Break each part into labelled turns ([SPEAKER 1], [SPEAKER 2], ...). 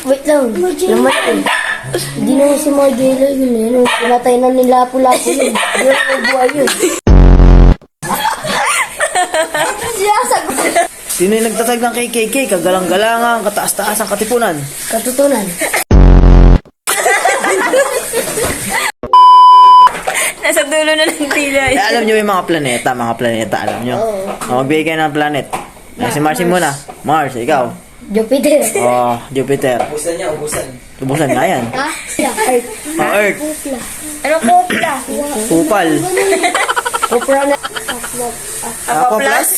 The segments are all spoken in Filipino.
[SPEAKER 1] Wait lang. Namatay. Hindi naman si Margela yun eh. No? Pinatay na nila Lapu-Lapu yun. Hindi na buhay yun. Sinasagot.
[SPEAKER 2] Sino yung nagtatag ng KKK? Kagalang-galangang, kataas-taas ang katipunan.
[SPEAKER 1] Katutunan.
[SPEAKER 3] Nasa dulo na ng tila.
[SPEAKER 2] Eh, alam nyo yung mga planeta, alam nyo. Magbigay kayo ng planet. Eh, si Mars muna. Mars, ikaw.
[SPEAKER 1] Jupiter.
[SPEAKER 2] Oh, Jupiter.
[SPEAKER 4] Ubusan niya, ubusan.
[SPEAKER 2] Ubusan nga yan.
[SPEAKER 1] Ha? Earth.
[SPEAKER 2] Earth.
[SPEAKER 1] Kupla.
[SPEAKER 3] Ano kopla?
[SPEAKER 2] Kupal.
[SPEAKER 1] Kupra na.
[SPEAKER 2] Ako plus?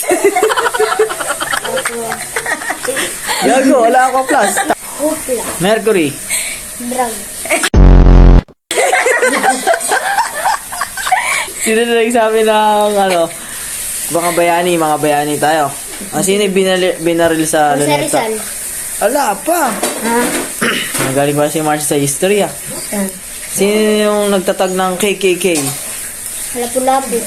[SPEAKER 2] Gago, wala ako plus.
[SPEAKER 1] Kupla.
[SPEAKER 2] Mercury.
[SPEAKER 1] Drag.
[SPEAKER 2] Sino na nagsabi ng ano? Mga bayani tayo. Ang sino yung binaril sa luneta?
[SPEAKER 1] Rizal.
[SPEAKER 2] Ala pa.
[SPEAKER 1] Ha?
[SPEAKER 2] Magaling ba si Mars sa history ah?
[SPEAKER 1] Yan.
[SPEAKER 2] Sino yung nagtatag ng KKK?
[SPEAKER 1] Lapu-Lapu.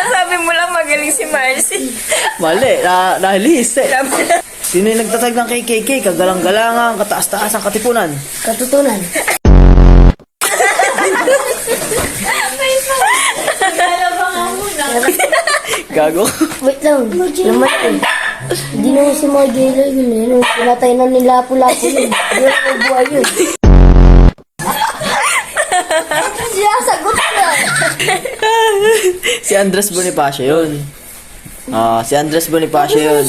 [SPEAKER 3] Sabi mo lang magaling si Marcy.
[SPEAKER 2] Mali, nahilihis eh. Sino yung nagtatag ng KKK? Kagalang-galangang, kataas-taas ang katipunan.
[SPEAKER 1] Katutunan.
[SPEAKER 2] Gago.
[SPEAKER 1] Wait lang. Namatay. Hindi naman si Margela yun eh. No? Pinatay na nila Lapu-Lapu yun. Hindi na buhay yun. Sinasagot na.
[SPEAKER 2] Si Andres Bonifacio yun. Si Andres Bonifacio yun.